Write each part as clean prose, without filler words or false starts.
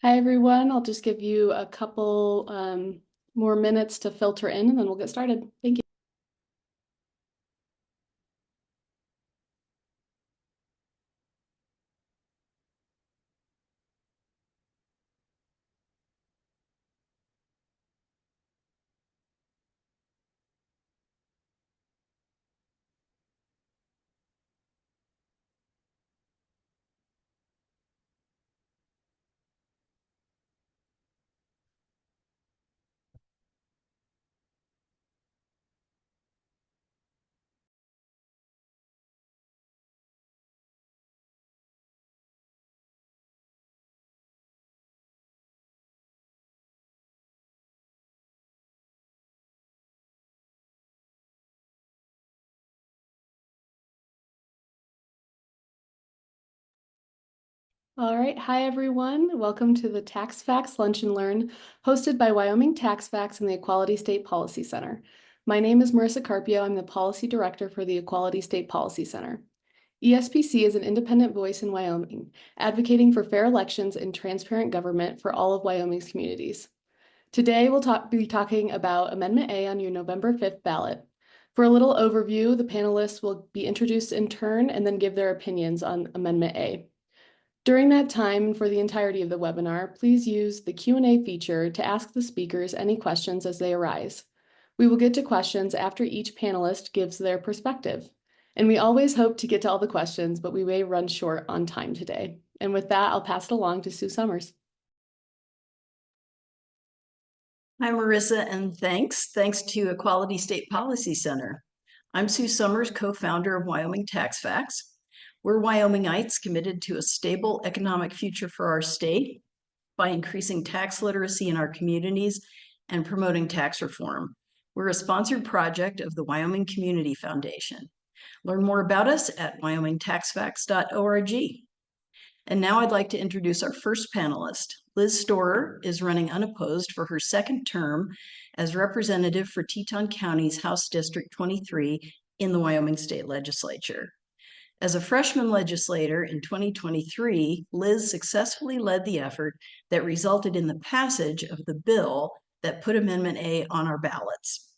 Hi, everyone. I'll just give you a couple more minutes to filter in, and then we'll get started. Thank you. All right. Hi, everyone. Welcome to the Tax Facts Lunch and Learn, hosted by Wyoming Tax Facts and the Equality State Policy Center. My name is Marissa Carpio. I'm the Policy Director for the Equality State Policy Center. ESPC is an independent voice in Wyoming, advocating for fair elections and transparent government for all of Wyoming's communities. Today, we'll be talking about Amendment A on your November 5th ballot. For a little overview, the panelists will be introduced in turn and then give their opinions on Amendment A. During that time and for the entirety of the webinar, please use the Q&A feature to ask the speakers any questions as they arise. We will get to questions after each panelist gives their perspective. And we always hope to get to all the questions, but we may run short on time today. And with that, I'll pass it along to Sue Summers. Hi, Marissa, and thanks to Equality State Policy Center. I'm Sue Summers, co-founder of Wyoming Tax Facts. We're Wyomingites committed to a stable economic future for our state by increasing tax literacy in our communities and promoting tax reform. We're a sponsored project of the Wyoming Community Foundation. Learn more about us at wyomingtaxfacts.org. And now I'd like to introduce our first panelist. Liz Storer is running unopposed for her second term as representative for Teton County's House District 23 in the Wyoming State Legislature. As a freshman legislator in 2023, Liz successfully led the effort that resulted in the passage of the bill that put Amendment A on our ballots.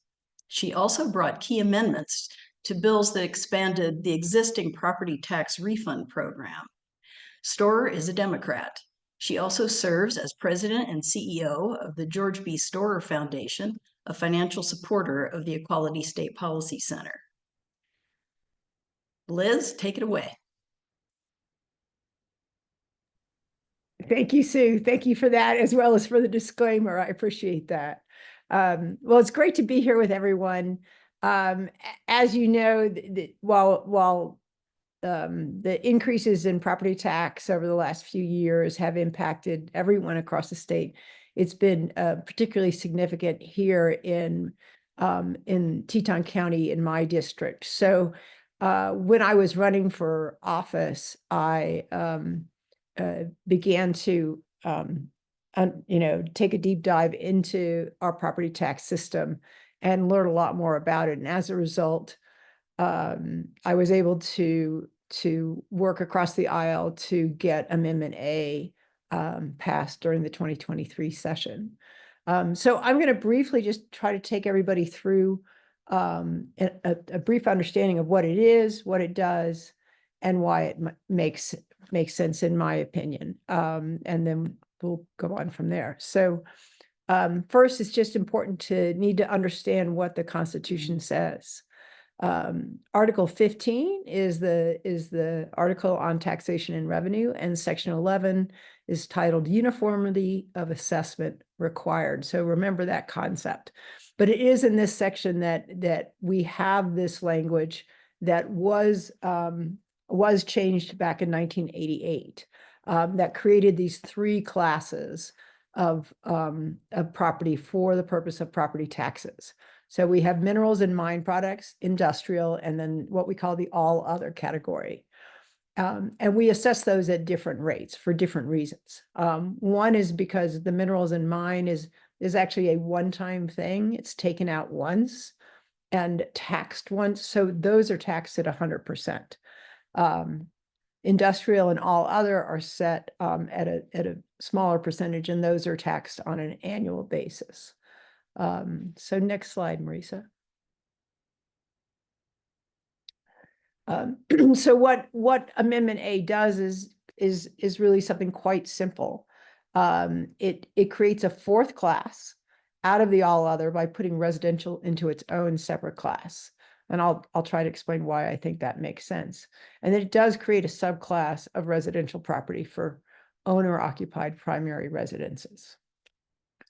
She also brought key amendments to bills that expanded the existing property tax refund program. Storer is a Democrat. She also serves as president and CEO of the George B. Storer Foundation, a financial supporter of the Equality State Policy Center. Liz, take it away. Thank you, Sue. Thank you for that, as well as for the disclaimer. I appreciate that. Well, it's great to be here with everyone. As you know, while the increases in property tax over the last few years have impacted everyone across the state, it's been particularly significant here in Teton County in my district. So when I was running for office, I began to take a deep dive into our property tax system and learn a lot more about it. And as a result, I was able to work across the aisle to get Amendment A passed during the 2023 session. So I'm going to briefly just try to take everybody through a brief understanding of what it is, what it does, and why it makes sense in my opinion. And then we'll go on from there. So first, it's just important to need to understand what the Constitution says. Article 15 is the article on taxation and revenue, and Section 11 is titled Uniformity of Assessment Required. So remember that concept. But it is in this section that we have this language that was changed back in 1988, that created these three classes of property for the purpose of property taxes. So we have minerals and mine products, industrial, and then what we call the all other category. And we assess those at different rates for different reasons. One is because the minerals and mine is actually a one-time thing. It's taken out once and taxed once. So those are taxed at 100%. Industrial and all other are set at a smaller percentage, and those are taxed on an annual basis. So next slide, Marisa. So what Amendment A does is really something quite simple. It creates a fourth class out of the all other by putting residential into its own separate class. And I'll try to explain why I think that makes sense. And then it does create a subclass of residential property for owner-occupied primary residences.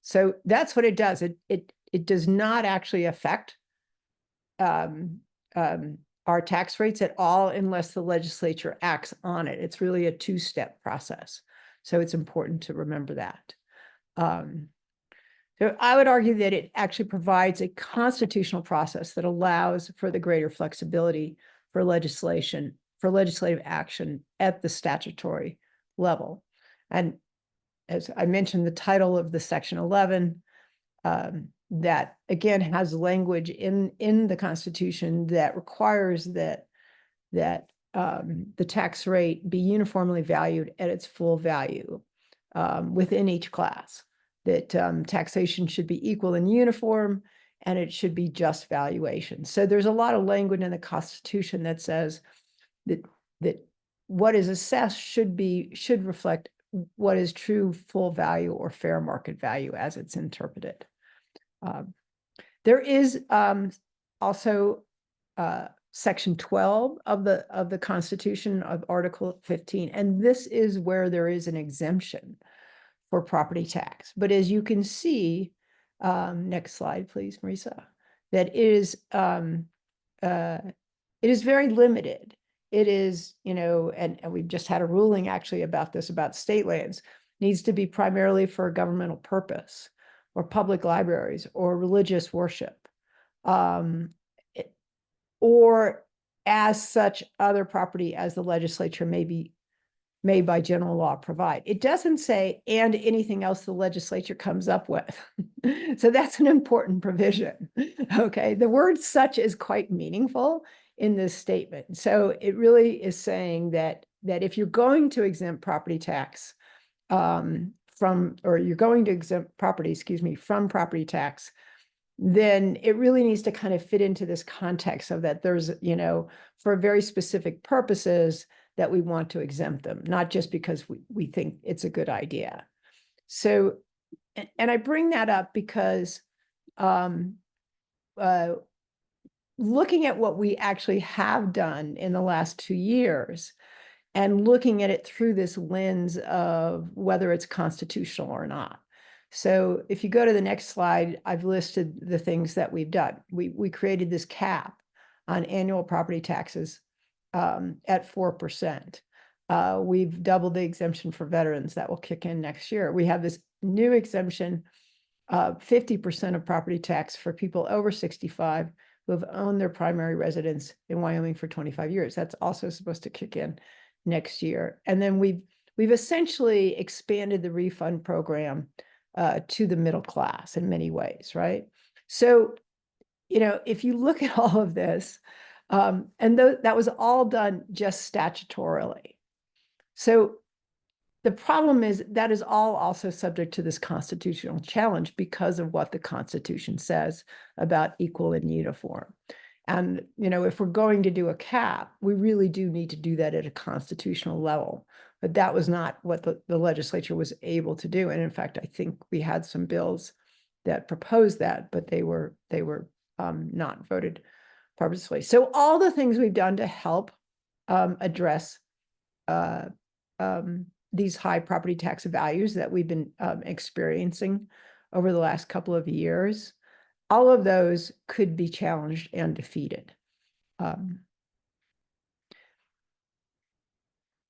So that's what it does. It does not actually affect our tax rates at all unless the legislature acts on it. It's really a two-step process. So it's important to remember that. So I would argue that it actually provides a constitutional process that allows for the greater flexibility for legislative action at the statutory level. And as I mentioned, the title of the Section 11, that again has language in the Constitution that requires that the tax rate be uniformly valued at its full value within each class. That taxation should be equal and uniform, and it should be just valuation. So there's a lot of language in the Constitution that says that what is assessed should reflect what is true full value or fair market value as it's interpreted. There is also Section 12 of the Constitution of Article 15, and this is where there is an exemption for property tax. But as you can see, next slide, please, Marisa, that it is very limited. It is, and we've just had a ruling actually about this, about state lands, needs to be primarily for a governmental purpose, or public libraries, or religious worship, or as such other property as the legislature may by general law provide. It doesn't say, and anything else the legislature comes up with. So that's an important provision. Okay, the word such is quite meaningful in this statement. So it really is saying that if you're going to exempt property tax you're going to exempt property, from property tax, then it really needs to kind of fit into this context of that there's, for very specific purposes that we want to exempt them, not just because we think it's a good idea. So, and I bring that up because looking at what we actually have done in the last 2 years, and looking at it through this lens of whether it's constitutional or not. So if you go to the next slide, I've listed the things that we've done. We created this cap on annual property taxes at 4%. We've doubled the exemption for veterans that will kick in next year. We have this new exemption, 50% of property tax for people over 65 who have owned their primary residence in Wyoming for 25 years. That's also supposed to kick in next year. And then we've essentially expanded the refund program to the middle class in many ways, right? So, if you look at all of this, and that was all done just statutorily. So the problem is that is all also subject to this constitutional challenge because of what the Constitution says about equal and uniform. And, if we're going to do a cap, we really do need to do that at a constitutional level. But that was not what the legislature was able to do. And in fact, I think we had some bills that proposed that, but they were not voted purposefully. So all the things we've done to help address these high property tax values that we've been experiencing over the last couple of years, all of those could be challenged and defeated.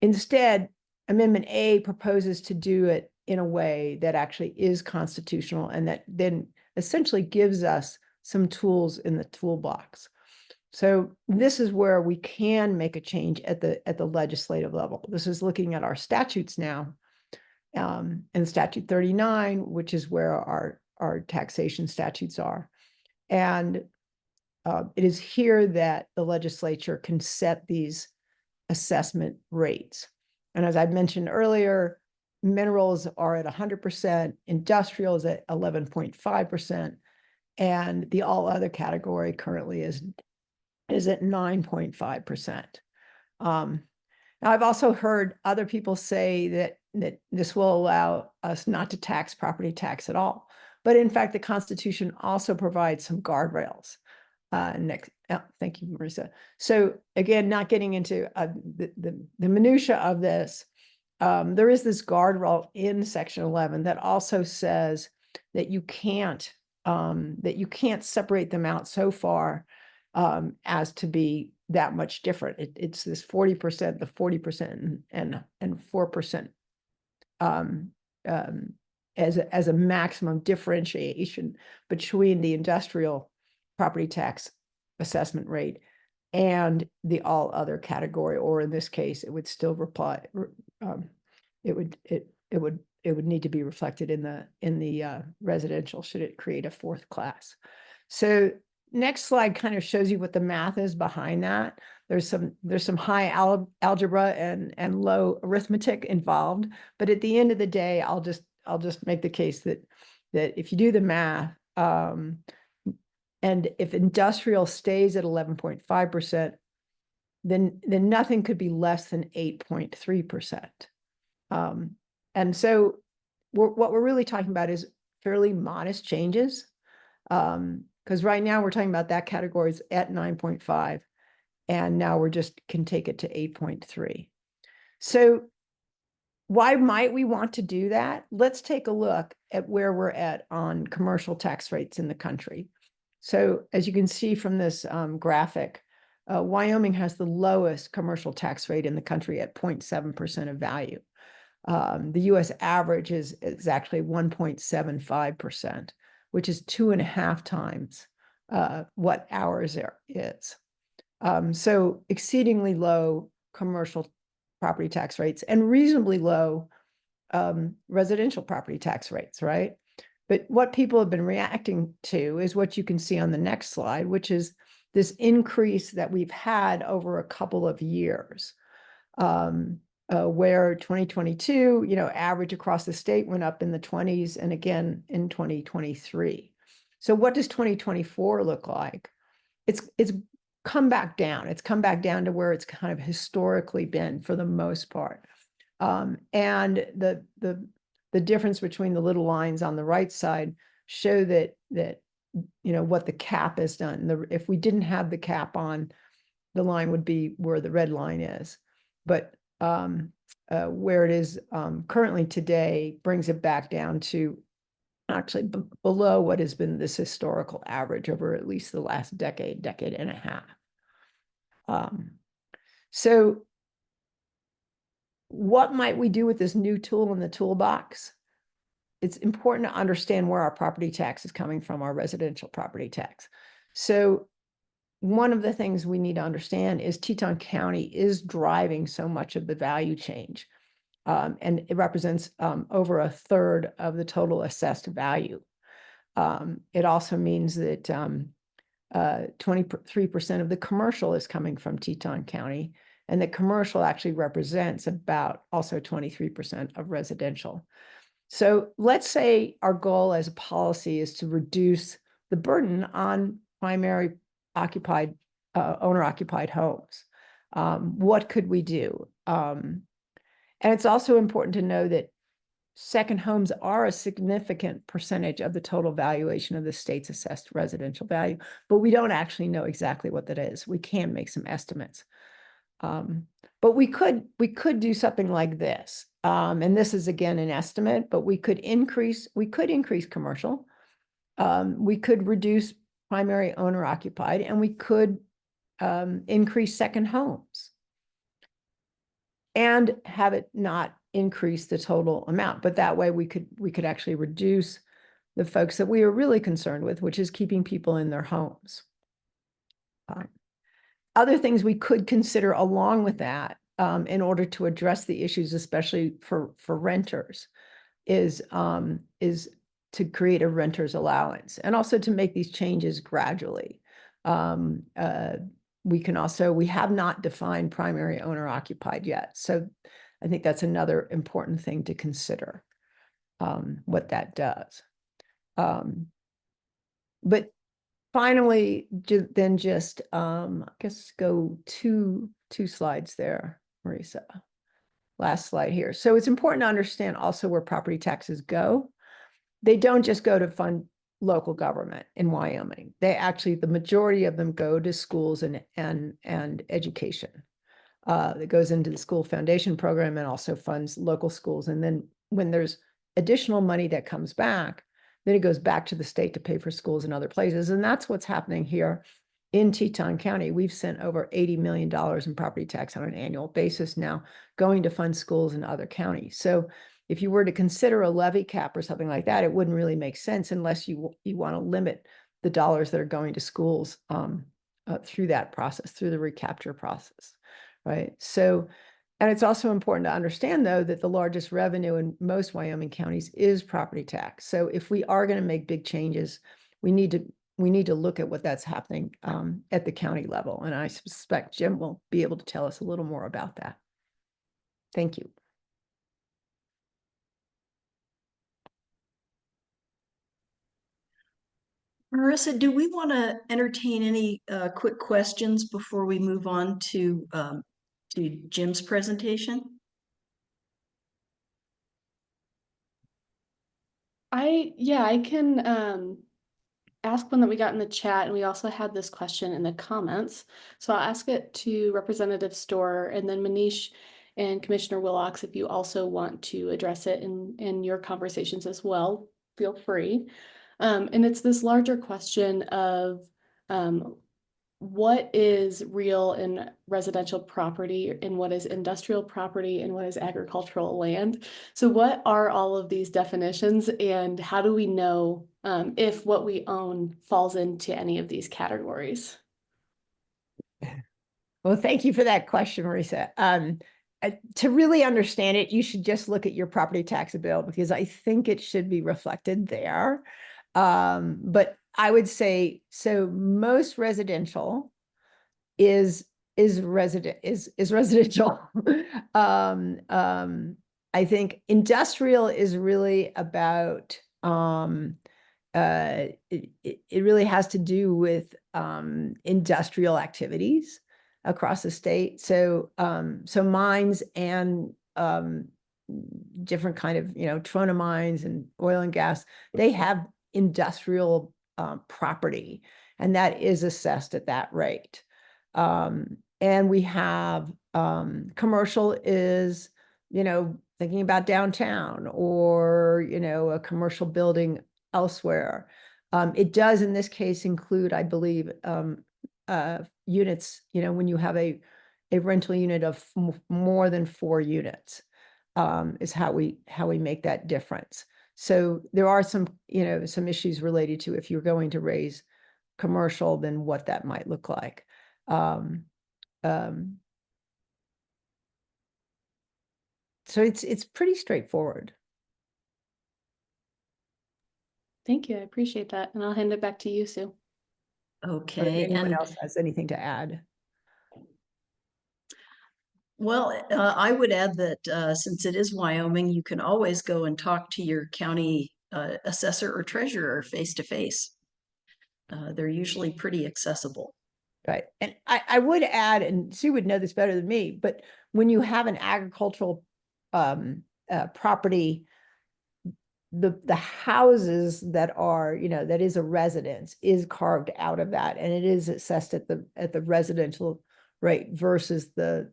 Instead, Amendment A proposes to do it in a way that actually is constitutional and that then essentially gives us some tools in the toolbox. So this is where we can make a change at the legislative level. This is looking at our statutes now, and Statute 39, which is where our taxation statutes are. And it is here that the legislature can set these assessment rates. And as I mentioned earlier, minerals are at 100%, industrial is at 11.5%, and the all other category currently is at 9.5%. Now, I've also heard other people say that this will allow us not to tax property tax at all. But in fact, the Constitution also provides some guardrails. Thank you, Marissa. So again, not getting into the minutia of this, there is this guardrail in Section 11 that also says that you can't separate them out so far as to be that much different. It's this 40%, the 40% and 4% as a maximum differentiation between the industrial property tax assessment rate and the all other category, or in this case, it would still it would need to be reflected in the residential should it create a fourth class. So next slide kind of shows you what the math is behind that. There's some high algebra and low arithmetic involved, but at the end of the day, I'll just make the case that if you do the math, and if industrial stays at 11.5%, then nothing could be less than 8.3%. And so what we're really talking about is fairly modest changes. Because right now we're talking about that category is at 9.5, and now we're just can take it to 8.3. So why might we want to do that? Let's take a look at where we're at on commercial tax rates in the country. So as you can see from this graphic, Wyoming has the lowest commercial tax rate in the country at 0.7% of value. The US average is actually 1.75%, which is 2.5 times what ours there is. So exceedingly low commercial property tax rates and reasonably low residential property tax rates, right? But what people have been reacting to is what you can see on the next slide, which is this increase that we've had over a couple of years, where 2022, average across the state went up in the 20s and again in 2023. So what does 2024 look like? It's come back down. It's come back down to where it's kind of historically been for the most part. And the difference between the little lines on the right side show that what the cap has done. If we didn't have the cap on, the line would be where the red line is. But where it is currently today brings it back down to actually below what has been this historical average over at least the last decade and a half. So what might we do with this new tool in the toolbox? It's important to understand where our property tax is coming from, our residential property tax. So one of the things we need to understand is Teton County is driving so much of the value change. And it represents over a third of the total assessed value. It also means that 23% of the commercial is coming from Teton County, and the commercial actually represents about also 23% of residential. So let's say our goal as a policy is to reduce the burden on primary owner-occupied homes. What could we do? And it's also important to know that second homes are a significant percentage of the total valuation of the state's assessed residential value, but we don't actually know exactly what that is. We can make some estimates. But we could do something like this. And this is again an estimate, but we could increase commercial. We could reduce primary owner occupied, and we could increase second homes and have it not increase the total amount. But that way we could actually reduce the folks that we are really concerned with, which is keeping people in their homes. Other things we could consider along with that in order to address the issues, especially for renters, is to create a renter's allowance and also to make these changes gradually. we have not defined primary owner occupied yet. So I think that's another important thing to consider, what that does. But finally, then just, I guess go two slides there, Marisa. Last slide here. So it's important to understand also where property taxes go. They don't just go to fund local government in Wyoming. They actually, the majority of them go to schools and education. It goes into the school foundation program and also funds local schools. And then when there's additional money that comes back, then it goes back to the state to pay for schools in other places. And that's what's happening here in Teton County. We've sent over $80 million in property tax on an annual basis now, going to fund schools in other counties. So if you were to consider a levy cap or something like that, it wouldn't really make sense unless you want to limit the dollars that are going to schools through that process, through the recapture process, right? So, and it's also important to understand, though, that the largest revenue in most Wyoming counties is property tax. So if we are going to make big changes, we need to look at what that's happening at the county level. And I suspect Jim will be able to tell us a little more about that. Thank you. Marissa, do we want to entertain any quick questions before we move on to Jim's presentation? I can ask one that we got in the chat, and we also had this question in the comments. So I'll ask it to Representative Storer, and then Manish and Commissioner Willox, if you also want to address it in your conversations as well, feel free. And it's this larger question of what is real and residential property and what is industrial property and what is agricultural land. So what are all of these definitions, and how do we know if what we own falls into any of these categories? Well, thank you for that question, Marisa. To really understand it, you should just look at your property tax bill, because I think it should be reflected there. But I would say, so most residential is residential. I think industrial is really about, it really has to do with industrial activities across the state. So so mines and different kind of, trona mines and oil and gas, they have industrial property, and that is assessed at that rate. And we have commercial is, thinking about downtown or, a commercial building elsewhere. It does in this case include, I believe, units, when you have a rental unit of more than 4 units, is how we make that difference. So there are some, some issues related to if you're going to raise commercial, then what that might look like. So it's pretty straightforward. Thank you. I appreciate that. And I'll hand it back to you, Sue. Okay. If anyone else has anything to add? Well, I would add that since it is Wyoming, you can always go and talk to your county assessor or treasurer face to face. They're usually pretty accessible. Right. And I would add, and Sue would know this better than me, but when you have an agricultural property, the houses that are, that is a residence is carved out of that, and it is assessed at the residential rate versus the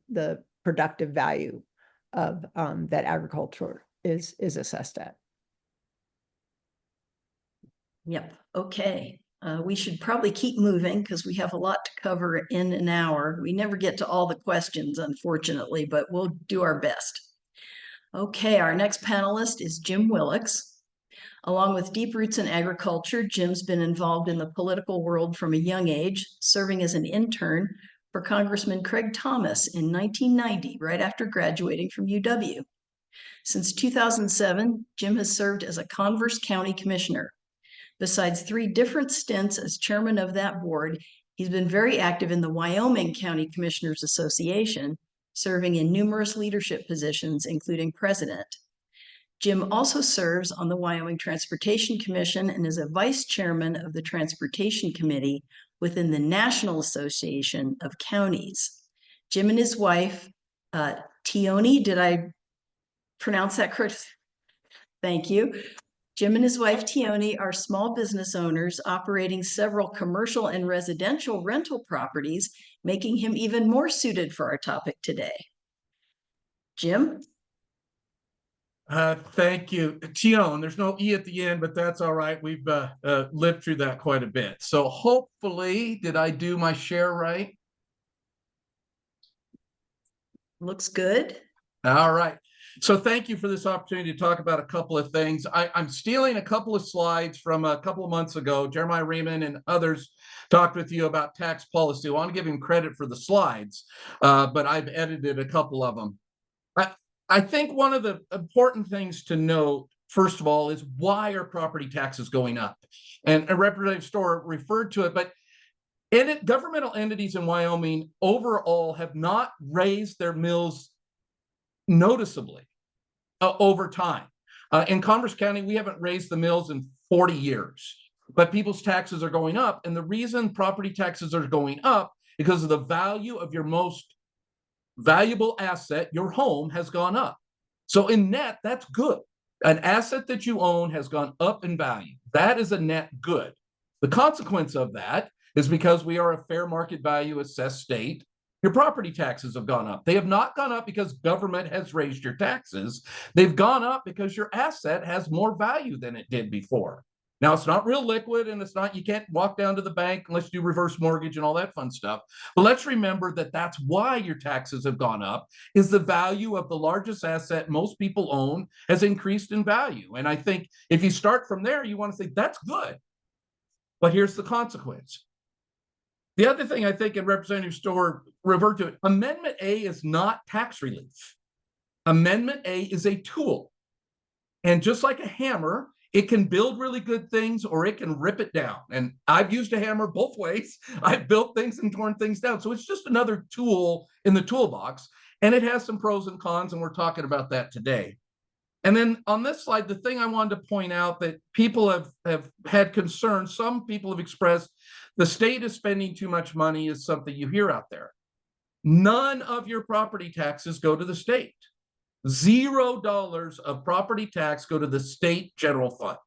productive value of that agriculture is assessed at. Yep. Okay. We should probably keep moving because we have a lot to cover in an hour. We never get to all the questions, unfortunately, but we'll do our best. Okay, our next panelist is Jim Willox. Along with deep roots in agriculture, Jim's been involved in the political world from a young age, serving as an intern for Congressman Craig Thomas in 1990, right after graduating from UW. Since 2007, Jim has served as a Converse County Commissioner. Besides 3 different stints as chairman of that board, He's been very active in the Wyoming County Commissioners Association, serving in numerous leadership positions, including president. Jim also serves on the Wyoming Transportation Commission and is a vice chairman of the Transportation Committee within the National Association of Counties. Jim and his wife, Teton, did I pronounce that correct? Thank you. Jim and his wife, Teton, are small business owners operating several commercial and residential rental properties, making him even more suited for our topic today. Jim? Thank you. Teton, there's no E at the end, but that's all right. We've lived through that quite a bit. So hopefully, did I do my share right? Looks good. All right. So thank you for this opportunity to talk about a couple of things. I'm stealing a couple of slides from a couple of months ago. Jeremiah Riemann and others talked with you about tax policy. I want to give him credit for the slides, but I've edited a couple of them. I think one of the important things to note, first of all, is why are property taxes going up? And Representative Storr referred to it, but governmental entities in Wyoming overall have not raised their mills noticeably over time. In Converse County, we haven't raised the mills in 40 years, but people's taxes are going up. And the reason property taxes are going up is because of the value of your most valuable asset, your home, has gone up. So in net, that's good. An asset that you own has gone up in value. That is a net good. The consequence of that is because we are a fair market value assessed state, your property taxes have gone up. They have not gone up because government has raised your taxes. They've gone up because your asset has more value than it did before. Now, it's not real liquid, and it's not, you can't walk down to the bank unless you do reverse mortgage and all that fun stuff. But let's remember that that's why your taxes have gone up, is the value of the largest asset most people own has increased in value. And I think if you start from there, you want to say that's good. But here's the consequence. The other thing I think, and Representative Storr referred to it, Amendment A is not tax relief. Amendment A is a tool. And just like a hammer, it can build really good things or it can rip it down. And I've used a hammer both ways. I've built things and torn things down. So it's just another tool in the toolbox. And it has some pros and cons, and we're talking about that today. And then on this slide, the thing I wanted to point out that people have had concerns, some people have expressed the state is spending too much money is something you hear out there. None of your property taxes go to the state. $0 of property tax go to the state general fund.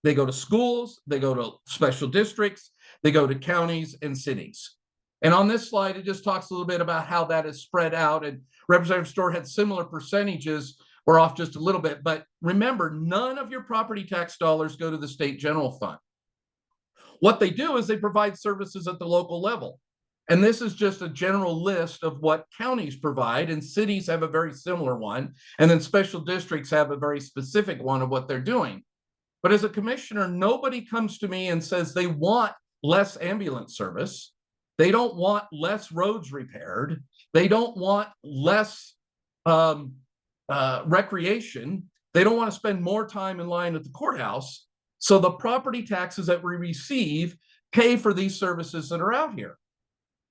They go to schools, they go to special districts, they go to counties and cities. And on this slide, it just talks a little bit about how that is spread out. And Representative Storr had similar percentages. We're off just a little bit, but remember, none of your property tax dollars go to the state general fund. What they do is they provide services at the local level. And this is just a general list of what counties provide, and cities have a very similar one. And then special districts have a very specific one of what they're doing. But as a commissioner, nobody comes to me and says they want less ambulance service. They don't want less roads repaired. They don't want less recreation. They don't want to spend more time in line at the courthouse. So the property taxes that we receive pay for these services that are out here.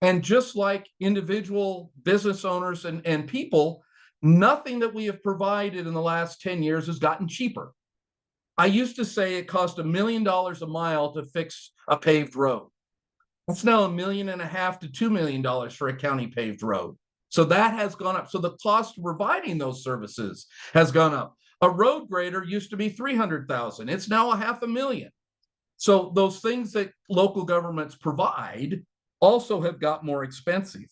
And just like individual business owners and people, nothing that we have provided in the last 10 years has gotten cheaper. I used to say it cost $1 million a mile to fix a paved road. That's now $1.5 million to $2 million for a county paved road. So that has gone up. So the cost of providing those services has gone up. A road grader used to be $300,000. It's now $500,000. So those things that local governments provide also have got more expensive.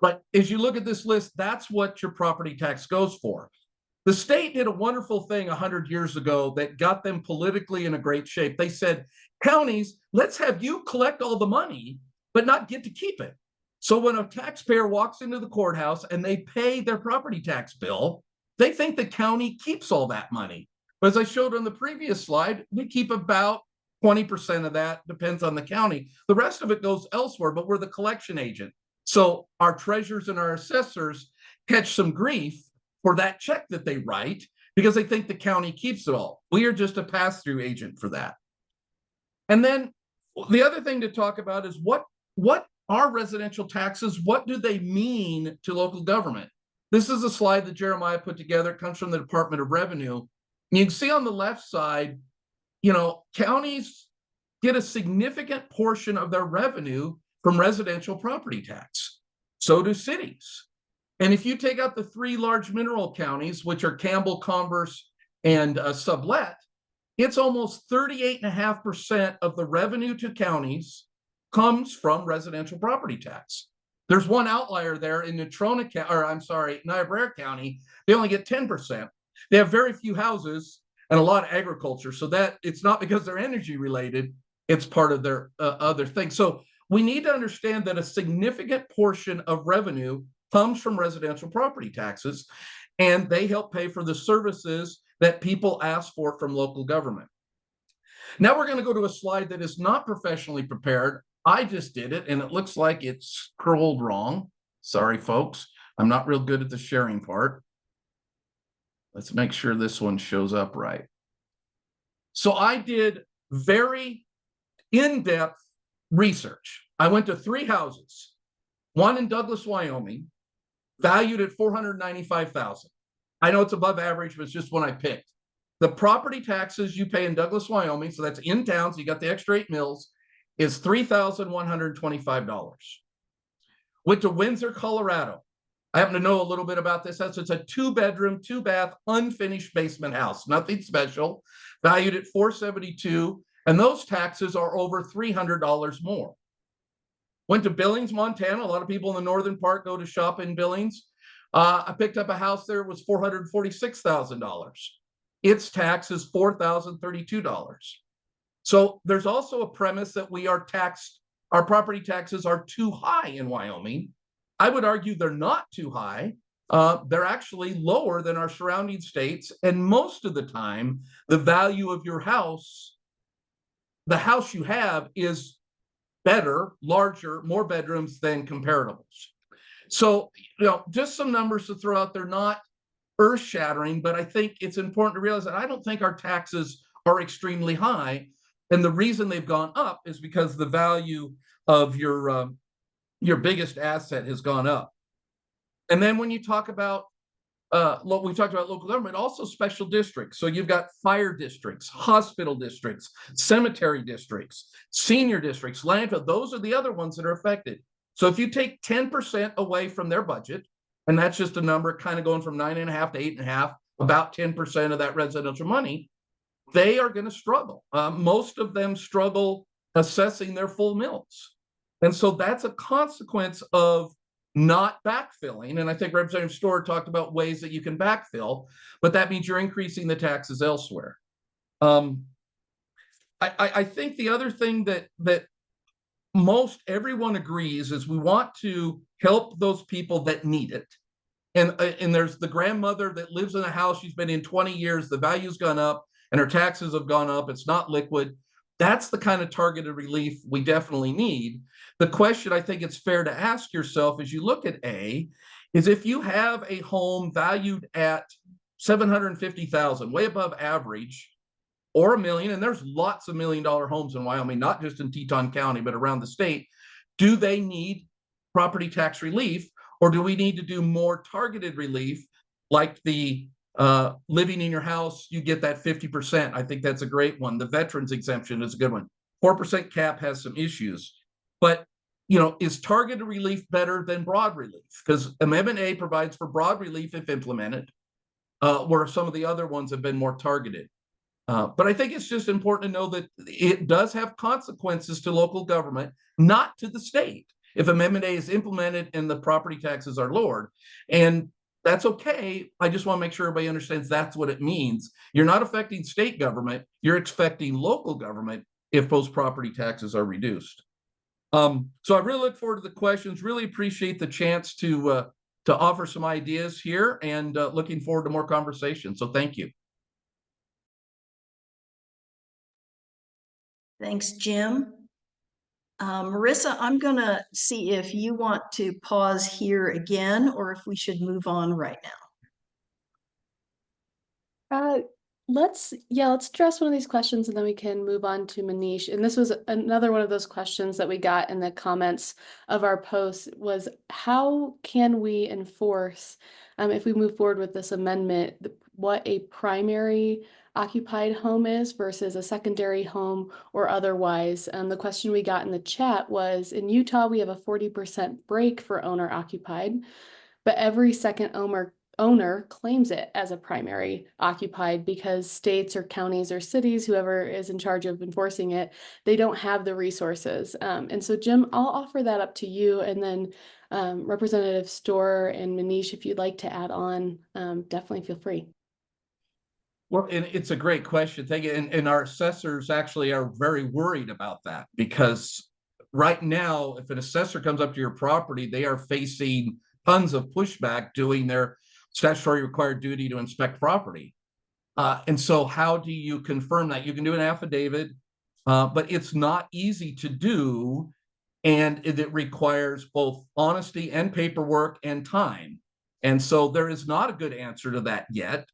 But as you look at this list, that's what your property tax goes for. The state did a wonderful thing 100 years ago that got them politically in a great shape. They said, counties, let's have you collect all the money, but not get to keep it. So when a taxpayer walks into the courthouse and they pay their property tax bill, they think the county keeps all that money. But as I showed on the previous slide, we keep about 20% of that, depends on the county. The rest of it goes elsewhere, but we're the collection agent. So our treasurers and our assessors catch some grief for that check that they write because they think the county keeps it all. We are just a pass-through agent for that. And then the other thing to talk about is what are residential taxes? What do they mean to local government? This is a slide that Jeremiah put together. It comes from the Department of Revenue. And you can see on the left side, counties get a significant portion of their revenue from residential property tax. So do cities. And if you take out the three large mineral counties, which are Campbell, Converse, and Sublet, it's almost 38.5% of the revenue to counties comes from residential property tax. There's one outlier there in Niobrara County. They only get 10%. They have very few houses and a lot of agriculture. So that it's not because they're energy related, it's part of their other thing. So we need to understand that a significant portion of revenue comes from residential property taxes, and they help pay for the services that people ask for from local government. Now we're going to go to a slide that is not professionally prepared. I just did it, and it looks like it's scrolled wrong. Sorry, folks. I'm not real good at the sharing part. Let's make sure this one shows up right. So I did very in-depth research. I went to 3 houses, one in Douglas, Wyoming, valued at $495,000. I know it's above average, but it's just one I picked. The property taxes you pay in Douglas, Wyoming, so that's in town, so you got the extra 8 mills, is $3,125. Went to Windsor, Colorado. I happen to know a little bit about this house. It's a 2-bedroom, 2-bath, unfinished basement house, nothing special, valued at $472,000, and those taxes are over $300 more. Went to Billings, Montana. A lot of people in the northern part go to shop in Billings. I picked up a house there. It was $446,000. Its tax is $4,032. So there's also a premise that our property taxes are too high in Wyoming. I would argue they're not too high. They're actually lower than our surrounding states. And most of the time, the value of your house, the house you have, is better, larger, more bedrooms than comparables. So, just some numbers to throw out. They're not earth-shattering, but I think it's important to realize that I don't think our taxes are extremely high. And the reason they've gone up is because the value of your biggest asset has gone up. And then when you talk about we talked about local government, also special districts. So you've got fire districts, hospital districts, cemetery districts, senior districts, landfill. Those are the other ones that are affected. So if you take 10% away from their budget, and that's just a number kind of going from 9.5 to 8.5, about 10% of that residential money, they are going to struggle. Most of them struggle assessing their full mills. And so that's a consequence of not backfilling. And I think Representative Storer talked about ways that you can backfill, but that means you're increasing the taxes elsewhere. I think the other thing that most everyone agrees is we want to help those people that need it. And there's the grandmother that lives in a house she's been in 20 years, the value's gone up and her taxes have gone up, it's not liquid. That's the kind of targeted relief we definitely need. The question I think it's fair to ask yourself as you look at A is if you have a home valued at $750,000, way above average, or $1 million, and there's lots of $1 million homes in Wyoming, not just in Teton County, but around the state, do they need property tax relief, or do we need to do more targeted relief like the living in your house, you get that 50%. I think that's a great one. The veterans exemption is a good one. 4% cap has some issues, but is targeted relief better than broad relief? Because Amendment A provides for broad relief if implemented, where some of the other ones have been more targeted. But I think it's just important to know that it does have consequences to local government, not to the state, if Amendment A is implemented and the property taxes are lowered. And that's okay. I just want to make sure everybody understands that's what it means. You're not affecting state government. You're affecting local government if those property taxes are reduced. So I really look forward to the questions. Really appreciate the chance to offer some ideas here, and looking forward to more conversation. So thank you. Thanks, Jim. Marissa, I'm going to see if you want to pause here again, or if we should move on right now. Let's address one of these questions and then we can move on to Manish. And this was another one of those questions that we got in the comments of our post was how can we enforce, if we move forward with this amendment, what a primary occupied home is versus a secondary home or otherwise. The question we got in the chat was in Utah, we have a 40% break for owner occupied, but every second owner claims it as a primary occupied because states or counties or cities, whoever is in charge of enforcing it, they don't have the resources. And so, Jim, I'll offer that up to you. And then Representative Storr and Manish, if you'd like to add on, definitely feel free. Well, and it's a great question. Thank you. And our assessors actually are very worried about that because right now, if an assessor comes up to your property, they are facing tons of pushback doing their statutory required duty to inspect property. And so how do you confirm that? You can do an affidavit, but it's not easy to do. And it requires both honesty and paperwork and time. And so there is not a good answer to that yet.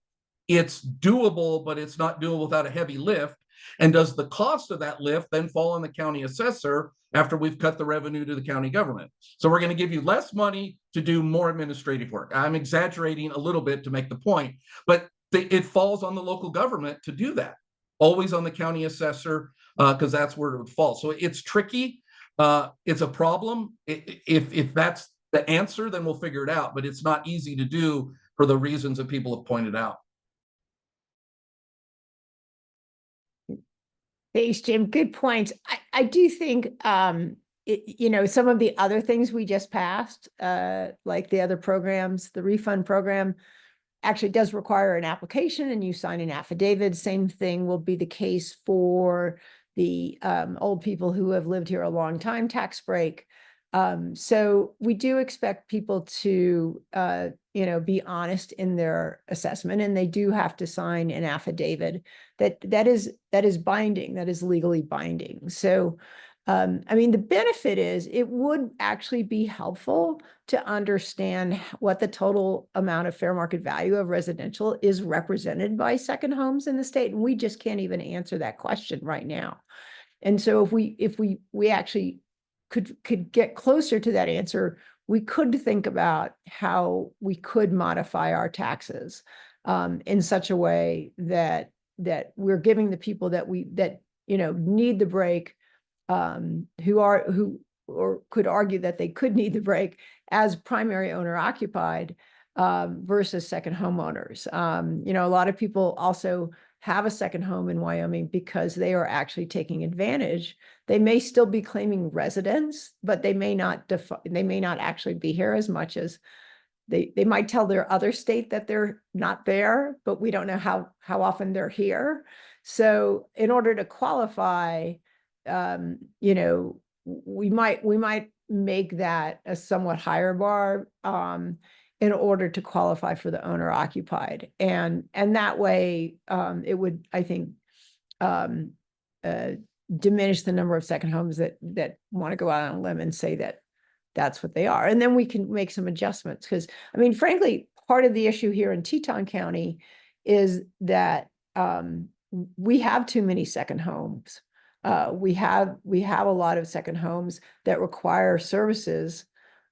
It's doable, but it's not doable without a heavy lift. And does the cost of that lift then fall on the county assessor after we've cut the revenue to the county government? So we're going to give you less money to do more administrative work. I'm exaggerating a little bit to make the point, but it falls on the local government to do that, always on the county assessor, because that's where it would fall. So it's tricky. It's a problem. If that's the answer, then we'll figure it out, but it's not easy to do for the reasons that people have pointed out. Thanks, Jim. Good points. I do think, some of the other things we just passed, like the other programs, the refund program actually does require an application and you sign an affidavit. Same thing will be the case for the old people who have lived here a long time tax break. So we do expect people to, be honest in their assessment, and they do have to sign an affidavit that is binding, that is legally binding. So, the benefit is it would actually be helpful to understand what the total amount of fair market value of residential is represented by second homes in the state, and we just can't even answer that question right now. And so if we actually could get closer to that answer, we could think about how we could modify our taxes in such a way that we're giving the people that need the break, who could argue that they could need the break as primary owner occupied versus second homeowners. A lot of people also have a second home in Wyoming because they are actually taking advantage. They may still be claiming residence, but they may not actually be here as much as they might tell their other state that they're not there, but we don't know how often they're here. So in order to qualify, we might make that a somewhat higher bar in order to qualify for the owner occupied. And that way it would, I think, diminish the number of second homes that want to go out on a limb and say that that's what they are. And then we can make some adjustments because, frankly, part of the issue here in Teton County is that we have too many second homes. We have a lot of second homes that require services,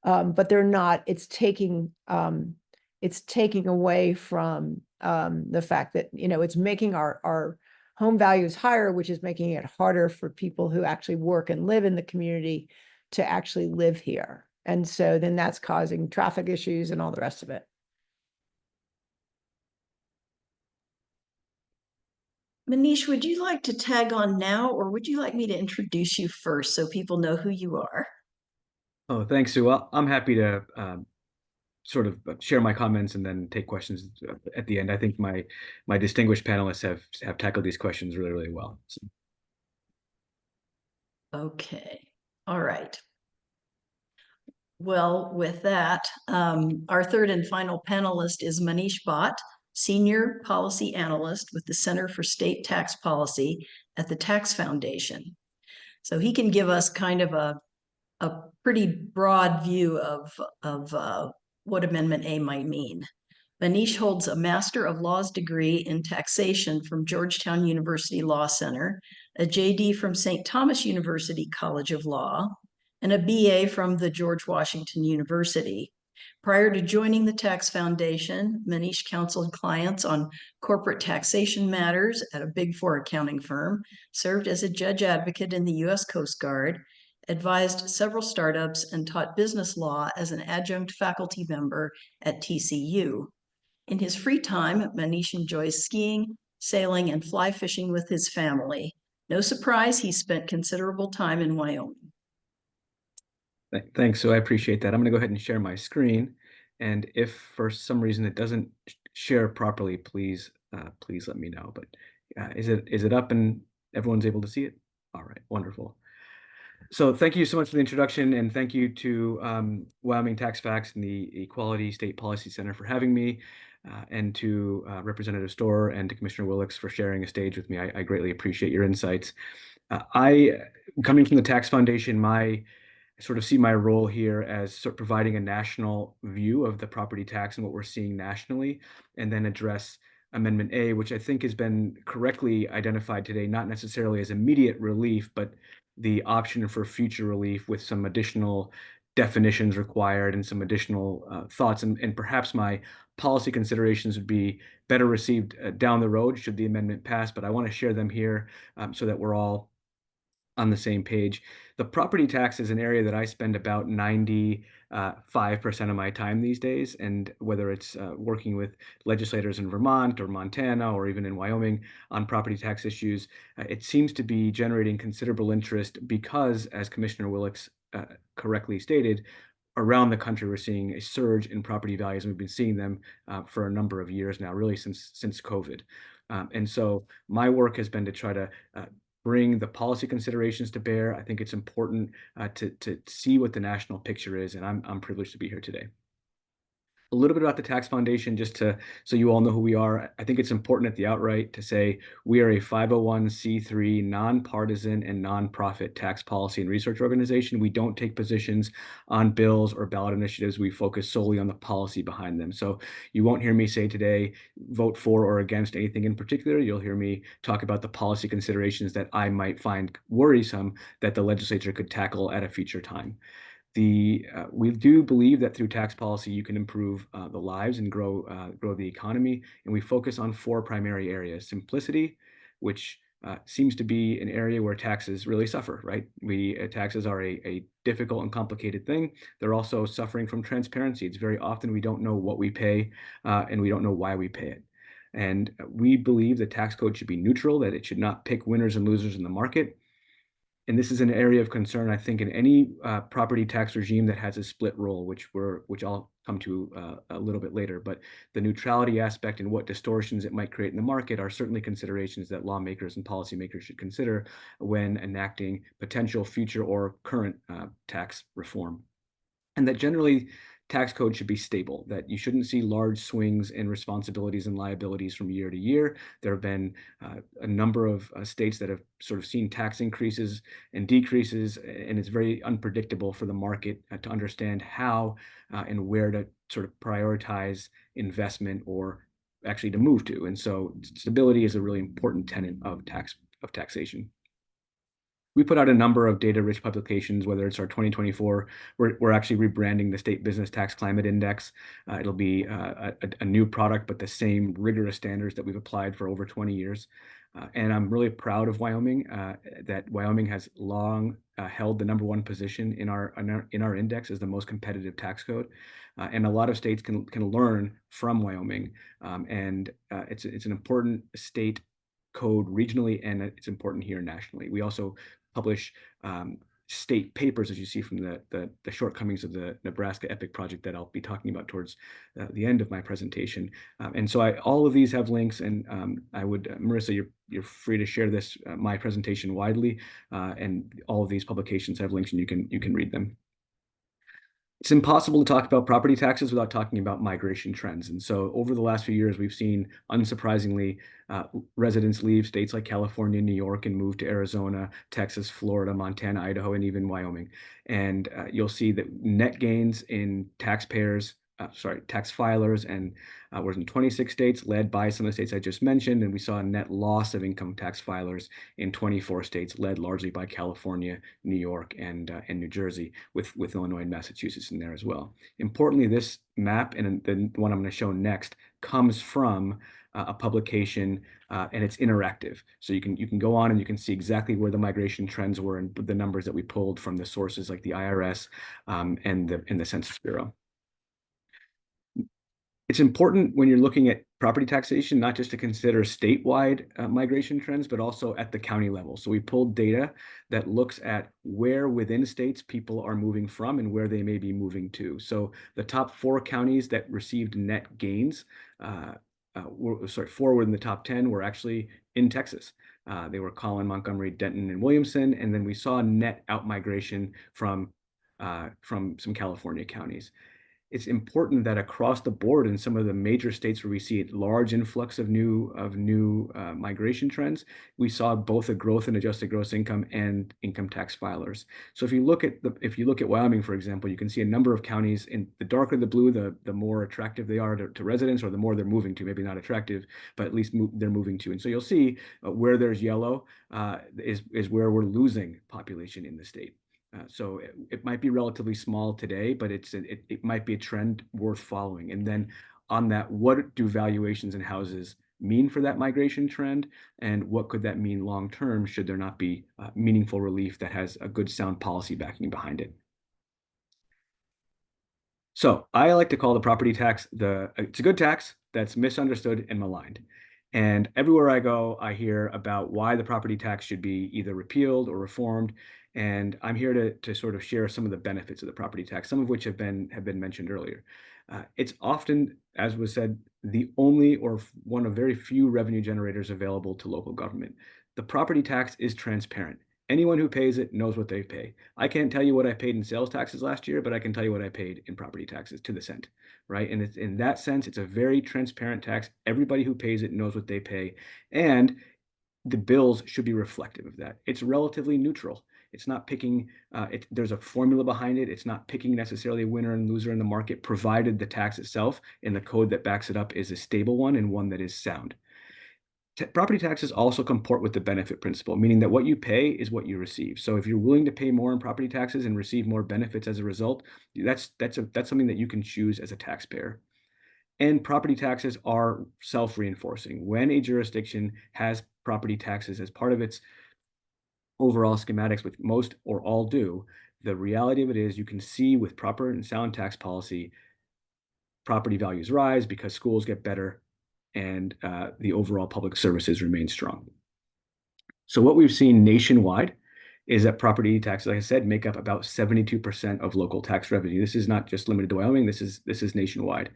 but they're not. It's taking away from the fact that it's making our home values higher, which is making it harder for people who actually work and live in the community to actually live here. And so then that's causing traffic issues and all the rest of it. Manish, would you like to tag on now, or would you like me to introduce you first so people know who you are? Oh, thanks, Sue. Well, I'm happy to sort of share my comments and then take questions at the end. I think my distinguished panelists have tackled these questions really, really well. So. Okay. All right. Well, with that, our third and final panelist is Manish Bhatt, Senior Policy Analyst with the Center for State Tax Policy at the Tax Foundation. So he can give us kind of a pretty broad view of what Amendment A might mean. Manish holds a Master of Laws degree in taxation from Georgetown University Law Center, a JD from St. Thomas University College of Law, and a BA from the George Washington University. Prior to joining the Tax Foundation, Manish counseled clients on corporate taxation matters at a Big Four accounting firm, served as a judge advocate in the U.S. Coast Guard, advised several startups, and taught business law as an adjunct faculty member at TCU. In his free time, Manish enjoys skiing, sailing, and fly fishing with his family. No surprise, he spent considerable time in Wyoming. Thanks. So I appreciate that. I'm going to go ahead and share my screen. And if for some reason it doesn't share properly, please let me know. But is it up and everyone's able to see it? All right, wonderful. So thank you so much for the introduction, and thank you to Wyoming Tax Facts and the Equality State Policy Center for having me, and to Representative Storer and to Commissioner Willox for sharing a stage with me. I greatly appreciate your insights. Coming from the Tax Foundation, I sort of see my role here as sort of providing a national view of the property tax and what we're seeing nationally, and then address Amendment A, which I think has been correctly identified today, not necessarily as immediate relief, but the option for future relief with some additional definitions required and some additional thoughts. And perhaps my policy considerations would be better received down the road should the amendment pass, but I want to share them here so that we're all on the same page. The property tax is an area that I spend about 95% of my time these days. And whether it's working with legislators in Vermont or Montana or even in Wyoming on property tax issues, it seems to be generating considerable interest because, as Commissioner Willox correctly stated, around the country, we're seeing a surge in property values, and we've been seeing them for a number of years now, really since COVID. And so my work has been to try to bring the policy considerations to bear. I think it's important to see what the national picture is, and I'm privileged to be here today. A little bit about the Tax Foundation, just so you all know who we are. I think it's important at the outright to say we are a 501c3 nonpartisan and nonprofit tax policy and research organization. We don't take positions on bills or ballot initiatives. We focus solely on the policy behind them. So you won't hear me say today, vote for or against anything in particular. You'll hear me talk about the policy considerations that I might find worrisome that the legislature could tackle at a future time. We do believe that through tax policy, you can improve the lives and grow the economy. And we focus on four primary areas: simplicity, which seems to be an area where taxes really suffer, right? Taxes are a difficult and complicated thing. They're also suffering from transparency. It's very often we don't know what we pay and we don't know why we pay it. And we believe the tax code should be neutral, that it should not pick winners and losers in the market. And this is an area of concern, I think, in any property tax regime that has a split role, which I'll come to a little bit later. But the neutrality aspect and what distortions it might create in the market are certainly considerations that lawmakers and policymakers should consider when enacting potential future or current tax reform. And that generally, tax code should be stable, that you shouldn't see large swings in responsibilities and liabilities from year to year. There have been a number of states that have sort of seen tax increases and decreases, and it's very unpredictable for the market to understand how and where to sort of prioritize investment or actually to move to. And so stability is a really important tenet of taxation. We put out a number of data-rich publications, whether it's our 2024, we're actually rebranding the State Business Tax Climate Index. It'll be a new product, but the same rigorous standards that we've applied for over 20 years. And I'm really proud of Wyoming, that Wyoming has long held the #1 position in our index as the most competitive tax code. And a lot of states can learn from Wyoming. And it's an important state code regionally, and it's important here nationally. We also publish state papers, as you see from the shortcomings of the Nebraska EPIC project that I'll be talking about towards the end of my presentation. And so all of these have links, and I would, Marissa, you're free to share this, my presentation widely, and all of these publications have links and you can read them. It's impossible to talk about property taxes without talking about migration trends. And so over the last few years, we've seen, unsurprisingly, residents leave states like California, New York, and move to Arizona, Texas, Florida, Montana, Idaho, and even Wyoming. And you'll see that net gains in taxpayers tax filers, and was in 26 states, led by some of the states I just mentioned. And we saw a net loss of income tax filers in 24 states, led largely by California, New York, and New Jersey, with Illinois and Massachusetts in there as well. Importantly, this map, and the one I'm going to show next, comes from a publication, and it's interactive. So you can go on and you can see exactly where the migration trends were and the numbers that we pulled from the sources like the IRS and the Census Bureau. It's important when you're looking at property taxation, not just to consider statewide migration trends, but also at the county level. So we pulled data that looks at where within states people are moving from and where they may be moving to. So the top 4 counties that received net gains, 4 were in the top 10 were actually in Texas. They were Collin, Montgomery, Denton, and Williamson. And then we saw net outmigration from some California counties. It's important that across the board in some of the major states where we see a large influx of new migration trends, we saw both a growth in adjusted gross income and income tax filers. So if you look at Wyoming, for example, you can see a number of counties. In the darker the blue, the more attractive they are to residents, or the more they're moving to. Maybe not attractive, but at least they're moving to. And so you'll see where there's yellow is where we're losing population in the state. So it might be relatively small today, but it might be a trend worth following. And then on that, what do valuations in houses mean for that migration trend? And what could that mean long-term should there not be meaningful relief that has a good sound policy backing behind it? So I like to call the property tax, it's a good tax that's misunderstood and maligned. And everywhere I go, I hear about why the property tax should be either repealed or reformed. And I'm here to sort of share some of the benefits of the property tax, some of which have been mentioned earlier. It's often, as was said, the only or one of very few revenue generators available to local government. The property tax is transparent. Anyone who pays it knows what they pay. I can't tell you what I paid in sales taxes last year, but I can tell you what I paid in property taxes to the cent, right? And it's, in that sense, it's a very transparent tax. Everybody who pays it knows what they pay, and the bills should be reflective of that. It's relatively neutral. It's not picking, there's a formula behind it. It's not picking necessarily a winner and loser in the market, provided the tax itself and the code that backs it up is a stable one and one that is sound. Property taxes also comport with the benefit principle, meaning that what you pay is what you receive. So if you're willing to pay more in property taxes and receive more benefits as a result, that's something that you can choose as a taxpayer. And property taxes are self-reinforcing. When a jurisdiction has property taxes as part of its overall schematics, which most or all do, the reality of it is you can see with proper and sound tax policy, property values rise because schools get better, and the overall public services remain strong. So what we've seen nationwide is that property taxes, like I said, make up about 72% of local tax revenue. This is not just limited to Wyoming. This is nationwide.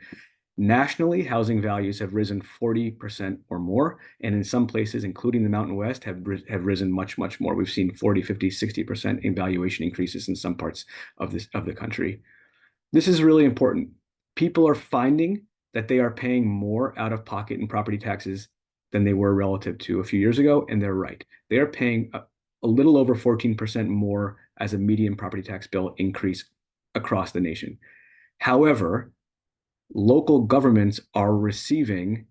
Nationally, housing values have risen 40% or more, and in some places, including the Mountain West, have risen much, much more. We've seen 40, 50, 60% in valuation increases in some parts of the country. This is really important. People are finding that they are paying more out of pocket in property taxes than they were relative to a few years ago, and they're right. They are paying a little over 14% more as a median property tax bill increase across the nation. However, local governments are receiving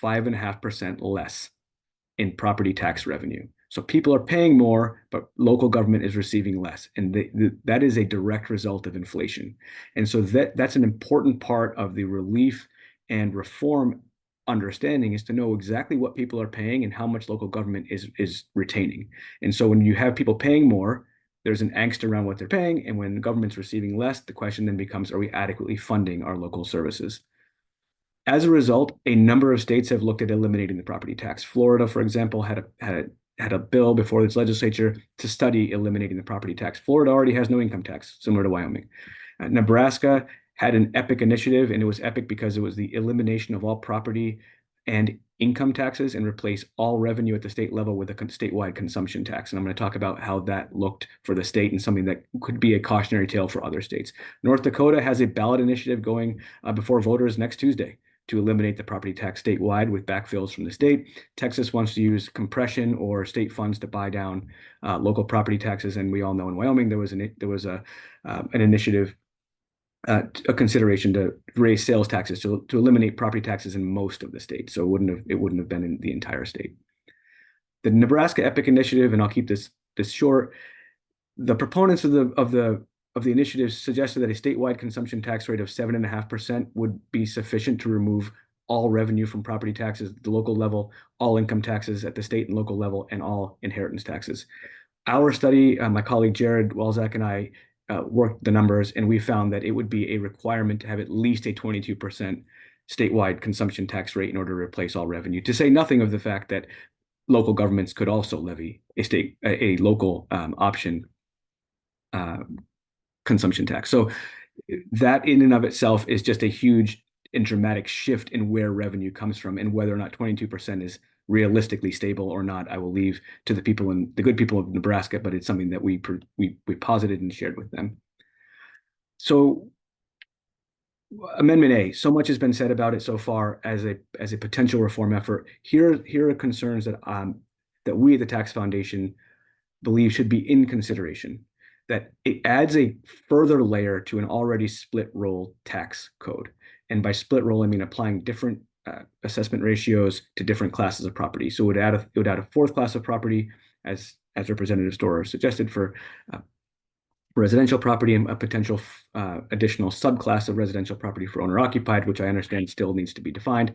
5.5% less in property tax revenue. So people are paying more, but local government is receiving less. And that is a direct result of inflation. And so that's an important part of the relief and reform understanding, is to know exactly what people are paying and how much local government is retaining. And so when you have people paying more, there's an angst around what they're paying. And when the government's receiving less, the question then becomes, are we adequately funding our local services? As a result, a number of states have looked at eliminating the property tax. Florida, for example, had a bill before its legislature to study eliminating the property tax. Florida already has no income tax, similar to Wyoming. Nebraska had an epic initiative, and it was epic because it was the elimination of all property and income taxes and replace all revenue at the state level with a statewide consumption tax. And I'm going to talk about how that looked for the state and something that could be a cautionary tale for other states. North Dakota has a ballot initiative going before voters next Tuesday to eliminate the property tax statewide with backfills from the state. Texas wants to use compression or state funds to buy down local property taxes. And we all know in Wyoming there was an initiative a consideration to raise sales taxes to eliminate property taxes in most of the state. So it wouldn't have been in the entire state. The Nebraska EPIC initiative, and I'll keep this short. The proponents of the initiative suggested that a statewide consumption tax rate of 7.5% would be sufficient to remove all revenue from property taxes at the local level, all income taxes at the state and local level, and all inheritance taxes. Our study, my colleague Jared Walzak and I worked the numbers, and we found that it would be a requirement to have at least a 22% statewide consumption tax rate in order to replace all revenue, to say nothing of the fact that local governments could also levy a local option consumption tax. So that in and of itself is just a huge and dramatic shift in where revenue comes from, and whether or not 22% is realistically stable or not, I will leave to the good people of Nebraska, but it's something that we posited and shared with them. So Amendment A, so much has been said about it so far as a potential reform effort. Here are concerns that that we at the Tax Foundation believe should be in consideration. That it adds a further layer to an already split roll tax code. And by split roll, I mean applying different assessment ratios to different classes of property. So it would add a fourth class of property, as Representative Storer suggested, for residential property, and a potential additional subclass of residential property for owner-occupied, which I understand still needs to be defined.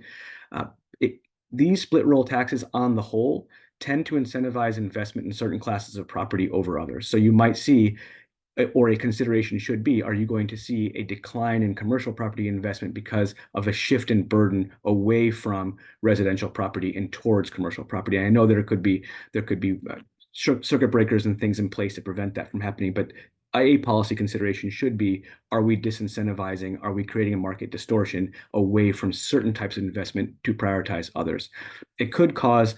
These split roll taxes on the whole tend to incentivize investment in certain classes of property over others. So you might see, or a consideration should be, are you going to see a decline in commercial property investment because of a shift in burden away from residential property and towards commercial property? I know there could be circuit breakers and things in place to prevent that from happening, but a policy consideration should be, are we disincentivizing, are we creating a market distortion away from certain types of investment to prioritize others? It could cause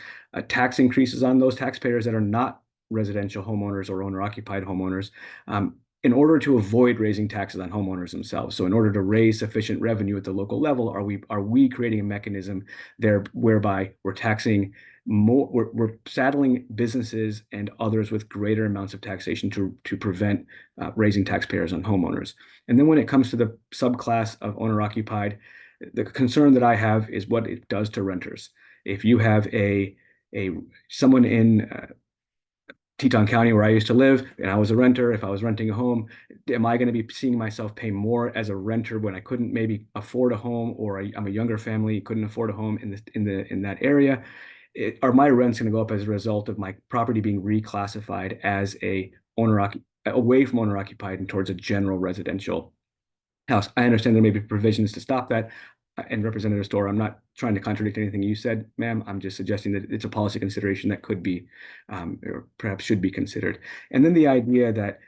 tax increases on those taxpayers that are not residential homeowners or owner-occupied homeowners, in order to avoid raising taxes on homeowners themselves. So in order to raise sufficient revenue at the local level, are we creating a mechanism there whereby we're taxing more, we're saddling businesses and others with greater amounts of taxation to prevent raising taxpayers on homeowners? And then when it comes to the subclass of owner-occupied, the concern that I have is what it does to renters. If you have someone in Teton County, where I used to live, and I was a renter, if I was renting a home, am I going to be seeing myself pay more as a renter when I couldn't maybe afford a home, or I'm a younger family, couldn't afford a home in that area? Are my rents going to go up as a result of my property being reclassified as away from owner occupied and towards a general residential house? I understand there may be provisions to stop that. And Representative Storer, I'm not trying to contradict anything you said, ma'am. I'm just suggesting that it's a policy consideration that could be, or perhaps should be considered. And then the idea that,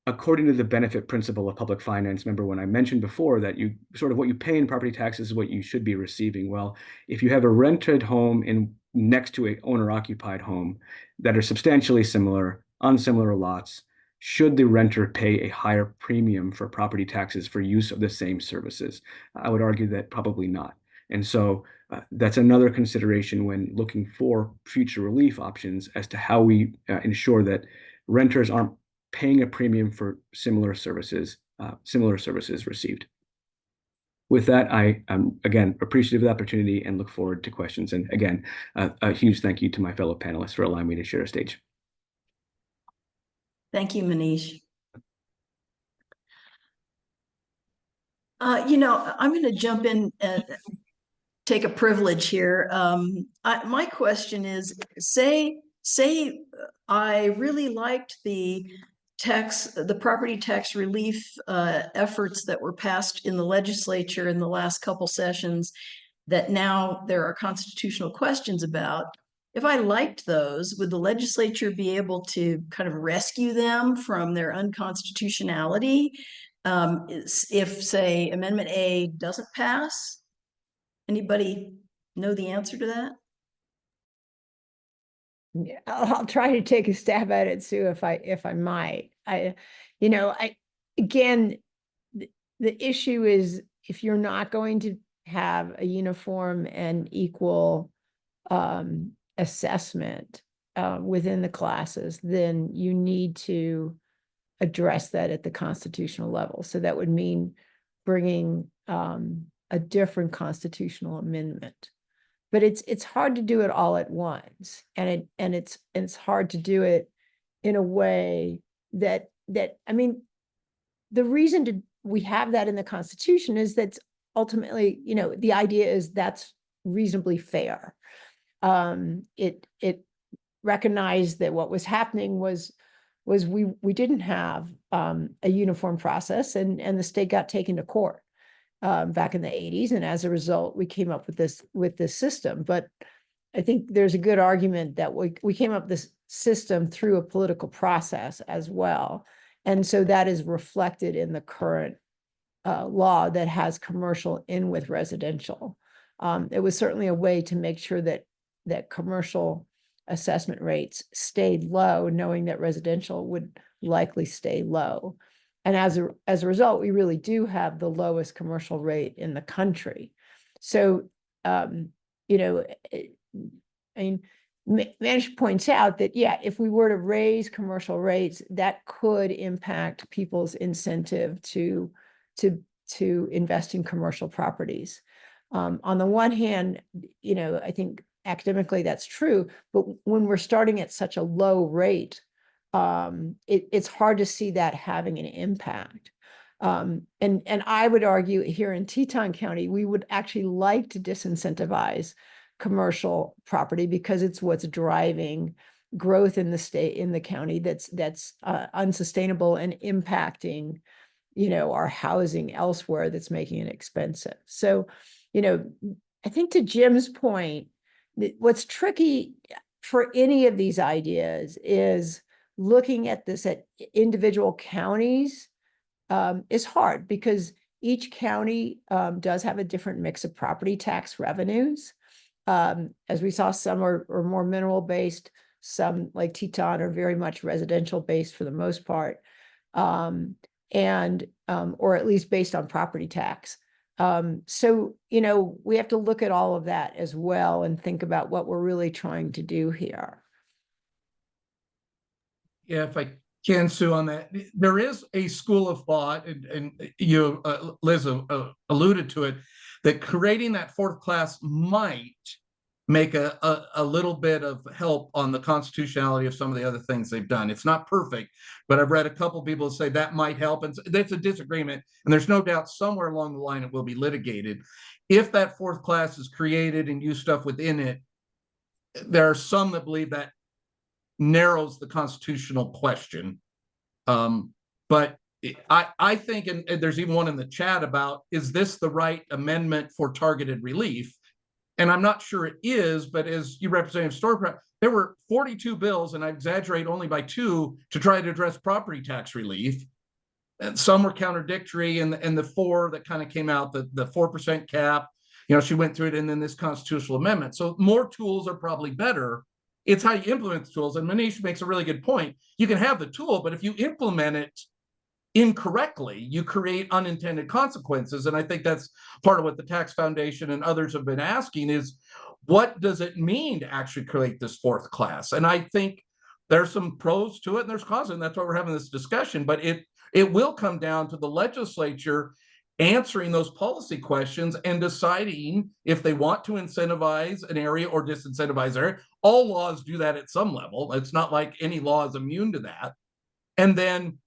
according to the benefit principle of public finance, remember when I mentioned before that you sort of what you pay in property taxes is what you should be receiving. Well, if you have a rented home next to a owner-occupied home that are substantially similar, on similar lots, should the renter pay a higher premium for property taxes for use of the same services? I would argue that probably not. And so that's another consideration when looking for future relief options as to how we ensure that renters aren't paying a premium for similar services received. With that, I am again appreciative of the opportunity and look forward to questions. And again, a huge thank you to my fellow panelists for allowing me to share a stage. Thank you, Manish. I'm going to jump in and take a privilege here. My question is, say I really liked the property tax relief efforts that were passed in the legislature in the last couple sessions that now there are constitutional questions about. If I liked those, would the legislature be able to kind of rescue them from their unconstitutionality if, say, Amendment A doesn't pass? Anybody know the answer to that? Yeah, I'll try to take a stab at it, Sue, if I might. Again, the issue is, if you're not going to have a uniform and equal assessment within the classes, then you need to address that at the constitutional level. So that would mean bringing a different constitutional amendment. But it's hard to do it all at once, and it's hard to do it in a way that I mean, the reason we have that in the Constitution is that ultimately, you know, the idea is that's reasonably fair. It recognized that what was happening was we didn't have a uniform process, and the state got taken to court back in the 80s, and as a result, we came up with this system. But I think there's a good argument that we came up with this system through a political process as well, and so that is reflected in the current law that has commercial in with residential. It was certainly a way to make sure that commercial assessment rates stayed low, knowing that residential would likely stay low. And as a result, we really do have the lowest commercial rate in the country. So, you know, I mean, Manish points out that, yeah, if we were to raise commercial rates, that could impact people's incentive to invest in commercial properties. On the one hand, you know, I think academically that's true, but when we're starting at such a low rate, it's hard to see that having an impact. And I would argue here in Teton County, we would actually like to disincentivize commercial property because it's what's driving growth in the state, in the county, that's unsustainable and impacting, you know, our housing elsewhere, that's making it expensive. So, you know, I think to Jim's point, what's tricky for any of these ideas is looking at this at individual counties is hard, because each county does have a different mix of property tax revenues. As we saw, some are more mineral based, some like Teton are very much residential based for the most part, and or at least based on property tax. So, you know, we have to look at all of that as well and think about what we're really trying to do here. Yeah, if I can, Sue, on that, there is a school of thought, and you, Liz, alluded to it, that creating that fourth class might make a little bit of help on the constitutionality of some of the other things they've done. It's not perfect, but I've read a couple people say that might help, and that's a disagreement, and there's no doubt somewhere along the line it will be litigated. If that fourth class is created and you stuff within it, there are some that believe that narrows the constitutional question. But I think, and there's even one in the chat about, is this the right amendment for targeted relief? And I'm not sure it is, but as you, Representative Storprep, there were 42 bills, and I exaggerate only by 2, to try to address property tax relief. And some were contradictory, and the 4 that kind of came out, the 4% cap, you know, she went through it, and then this constitutional amendment. So more tools are probably better. It's how you implement the tools. And Manish makes a really good point. You can have the tool, but if you implement it incorrectly, you create unintended consequences. And I think that's part of what the Tax Foundation and others have been asking is, what does it mean to actually create this fourth class? And I think there's some pros to it and there's cons, and that's why we're having this discussion. But it will come down to the legislature answering those policy questions and deciding if they want to incentivize an area or disincentivize an area. All laws do that at some level. It's not like any law is immune to that. And then,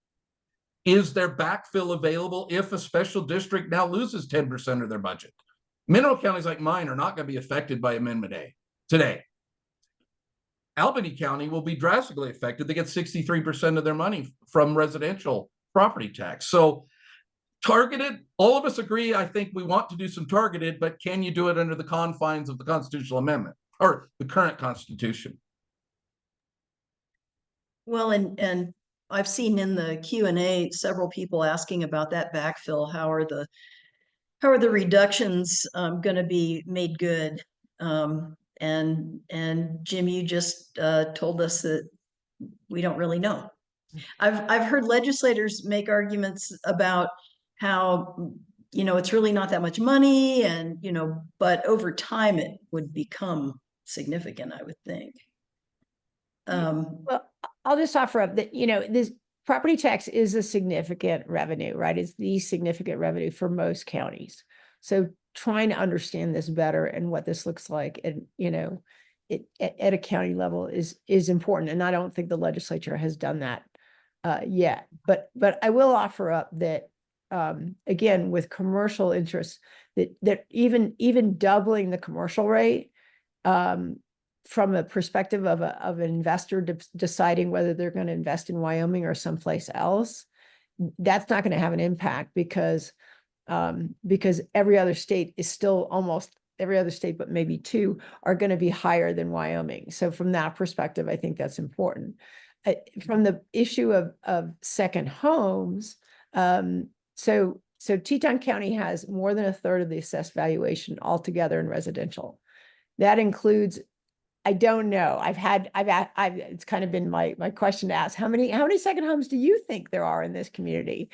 is there backfill available if a special district now loses 10% of their budget? Mineral counties like mine are not going to be affected by Amendment A today. Albany County will be drastically affected. They get 63% of their money from residential property tax. So targeted, all of us agree, I think we want to do some targeted, but can you do it under the confines of the constitutional amendment or the current Constitution? Well, and I've seen in the Q&A several people asking about that backfill. How are the reductions going to be made good? And Jim, you just told us that we don't really know. I've heard legislators make arguments about how, you know, it's really not that much money, and, you know, but over time it would become significant, I would think. Well, I'll just offer up that, you know, property tax is a significant revenue, right? It's the significant revenue for most counties. So trying to understand this better and what this looks like, and at a county level is important. And I don't think the legislature has done that yet. But I will offer up that again, with commercial interests, that even doubling the commercial rate from a perspective of an investor deciding whether they're going to invest in Wyoming or someplace else, that's not going to have an impact because every other state is still almost every other state, but maybe two, are going to be higher than Wyoming. So from that perspective, I think that's important. From the issue of second homes, so Teton County has more than a third of the assessed valuation altogether in residential. That includes, I don't know. It's kind of been my question to ask. How many second homes do you think there are in this community?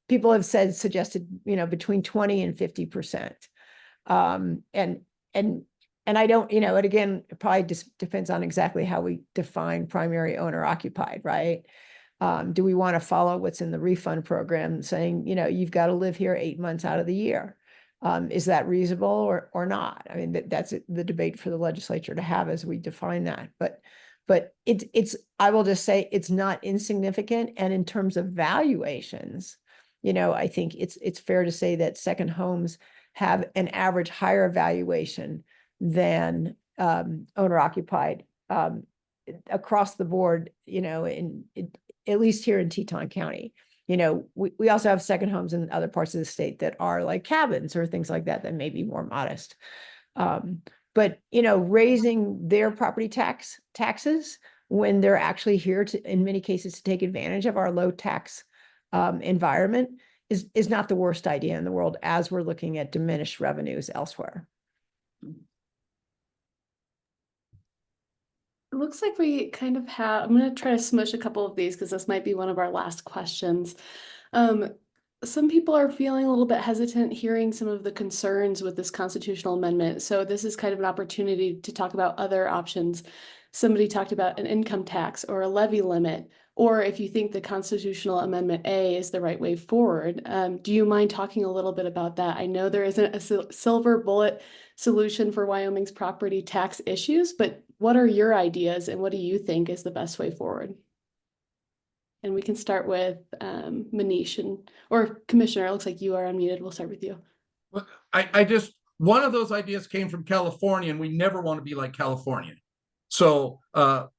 People have suggested, between 20 and 50%. And I don't, and again, it probably just depends on exactly how we define primary owner occupied, right? Do we want to follow what's in the refund program saying, you've got to live here 8 months out of the year? Is that reasonable or not? I mean, that's the debate for the legislature to have as we define that. But I will just say it's not insignificant. And in terms of valuations, I think it's fair to say that second homes have an average higher valuation than owner occupied across the board, at least here in Teton County. We also have second homes in other parts of the state that are like cabins or things like that may be more modest. But raising their property taxes when they're actually here in many cases, to take advantage of our low tax environment is not the worst idea in the world as we're looking at diminished revenues elsewhere. It looks like we kind of have, I'm going to try to smush a couple of these because this might be one of our last questions. Some people are feeling a little bit hesitant hearing some of the concerns with this constitutional amendment. So this is kind of an opportunity to talk about other options. Somebody talked about an income tax or a levy limit, or if you think the constitutional amendment A is the right way forward. Do you mind talking a little bit about that? I know there isn't a silver bullet solution for Wyoming's property tax issues, but what are your ideas and what do you think is the best way forward? And we can start with Manish or Commissioner. It looks like you are unmuted. We'll start with you. Well, one of those ideas came from California, and we never want to be like California. So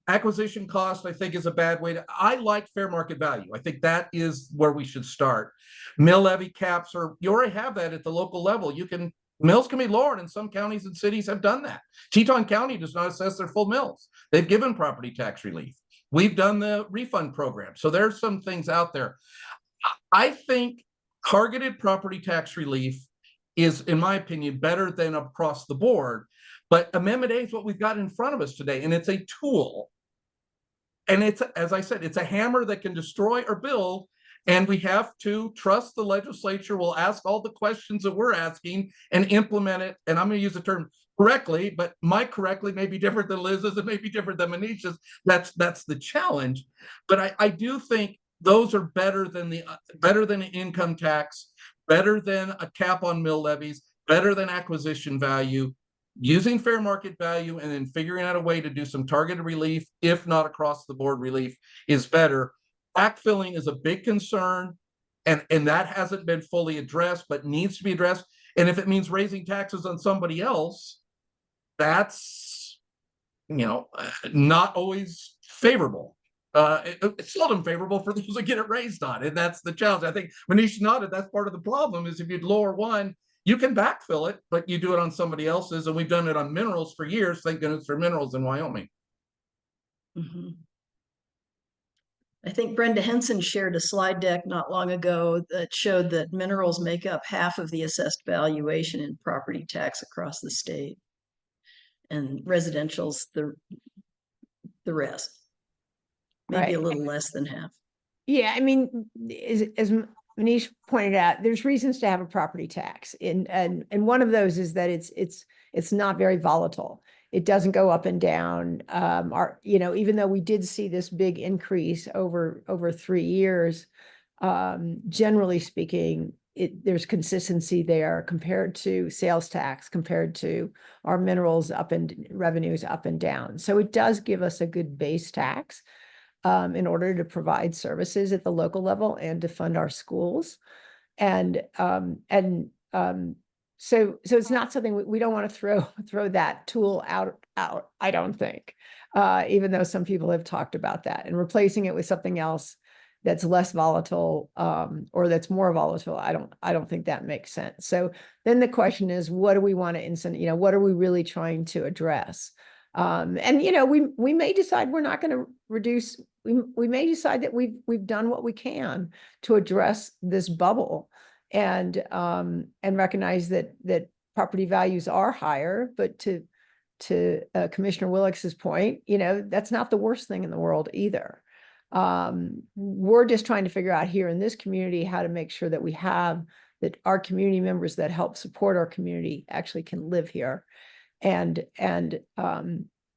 acquisition cost, I think, is a bad way I like fair market value. I think that is where we should start. Mill levy caps, you already have that at the local level. Mills can be lowered, and some counties and cities have done that. Teton County does not assess their full mills. They've given property tax relief. We've done the refund program. So there's some things out there. I think targeted property tax relief is, in my opinion, better than across the board. But Amendment A is what we've got in front of us today, and it's a tool. And it's, as I said, it's a hammer that can destroy or build. And we have to trust the legislature will ask all the questions that we're asking and implement it. And I'm going to use the term correctly, but my correctly may be different than Liz's, it may be different than Manish's. That's the challenge. But I do think those are better than an income tax, better than a cap on mill levies, better than acquisition value. Using fair market value and then figuring out a way to do some targeted relief, if not across the board relief, is better. Backfilling is a big concern, and that hasn't been fully addressed, but needs to be addressed. And if it means raising taxes on somebody else, that's not always favorable. It's seldom favorable for those that get it raised on, and that's the challenge. I think Manish nodded. That's part of the problem. Is if you'd lower one, you can backfill it, but you do it on somebody else's, and we've done it on minerals for years. Thank goodness for minerals in Wyoming. Mm-hmm. I think Brenda Henson shared a slide deck not long ago that showed that minerals make up half of the assessed valuation in property tax across the state, and residential's the rest, maybe a little less than half. Yeah, I mean, as Manish pointed out, there's reasons to have a property tax, and one of those is that it's not very volatile. It doesn't go up and down. Even though we did see this big increase over 3 years, generally speaking, there's consistency there compared to sales tax, compared to our minerals revenues up and down. So it does give us a good base tax in order to provide services at the local level and to fund our schools. So it's not something we don't want to throw that tool out, I don't think, even though some people have talked about that, and replacing it with something else that's less volatile, or that's more volatile. I don't think that makes sense. So then the question is, what do we want to what are we really trying to address? We may decide we're not going to reduce. We may decide that we've done what we can to address this bubble, and recognize that property values are higher. But to Commissioner Willox's point, that's not the worst thing in the world either. We're just trying to figure out here in this community how to make sure that our community members that help support our community actually can live here, and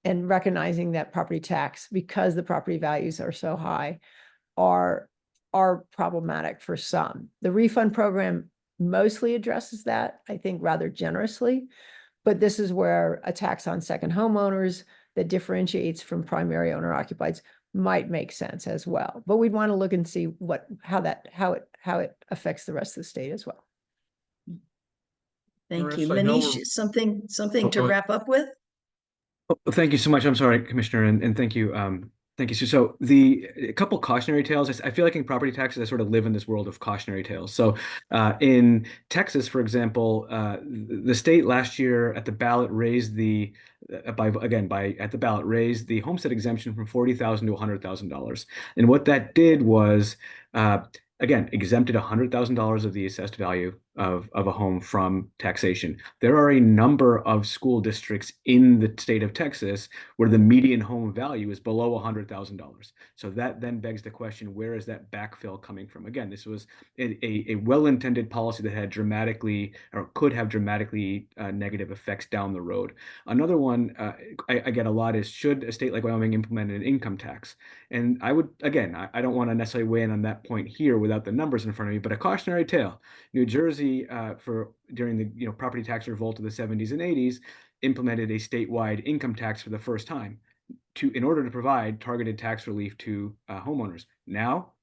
recognizing that property tax, because the property values are so high, are problematic for some. The refund program mostly addresses that, I think, rather generously, but this is where a tax on second homeowners that differentiates from primary owner occupieds might make sense as well. But we'd want to look and see how it affects the rest of the state as well. Thank you. Marissa, I know Manish, something to Oh, wrap up with? Oh, thank you so much. I'm sorry, Commissioner, and thank you. Thank you, Sue. So a couple cautionary tales. I feel like in property taxes, I sort of live in this world of cautionary tales. So in Texas, for example, the state last year at the ballot raised the homestead exemption from $40,000 to $100,000. And what that did was, again, exempted $100,000 of the assessed value of a home from taxation. There are a number of school districts in the state of Texas where the median home value is below $100,000. So that then begs the question, where is that backfill coming from? Again, this was a well-intended policy that had could have dramatically negative effects down the road. Another one I get a lot is, should a state like Wyoming implement an income tax? And I would, again, I don't want to necessarily weigh in on that point here without the numbers in front of me, but a cautionary tale. New Jersey, during the property tax revolt of the 70s and 80s, implemented a statewide income tax for the first time in order to provide targeted tax relief to homeowners. Now,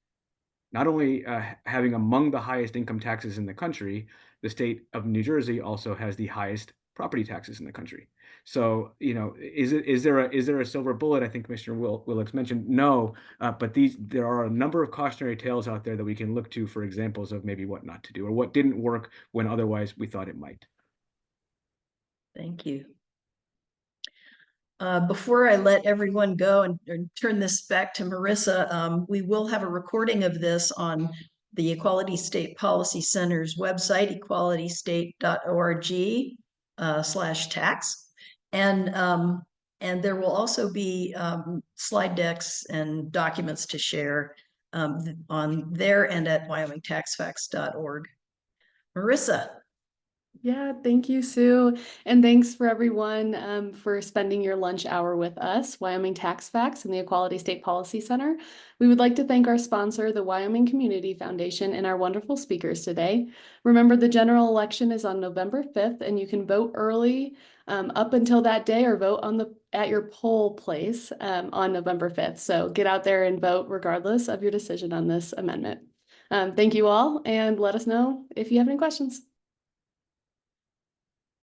not only having among the highest income taxes in the country, the state of New Jersey also has the highest property taxes in the country. So, is there a silver bullet? I think Commissioner Willox mentioned no, but there are a number of cautionary tales out there that we can look to for examples of maybe what not to do or what didn't work when otherwise we thought it might. Thank you. Before I let everyone go and turn this back to Marissa, we will have a recording of this on the Equality State Policy Center's website, equalitystate.org/tax. And there will also be slide decks and documents to share on there and at wyomingtaxfacts.org. Marissa. Yeah, thank you, Sue. And thanks for everyone for spending your lunch hour with us, Wyoming Tax Facts and the Equality State Policy Center. We would like to thank our sponsor, the Wyoming Community Foundation, and our wonderful speakers today. Remember, the general election is on November 5th, and you can vote early up until that day, or vote at your poll place on November 5th. So get out there and vote regardless of your decision on this amendment. Thank you all, and let us know if you have any questions.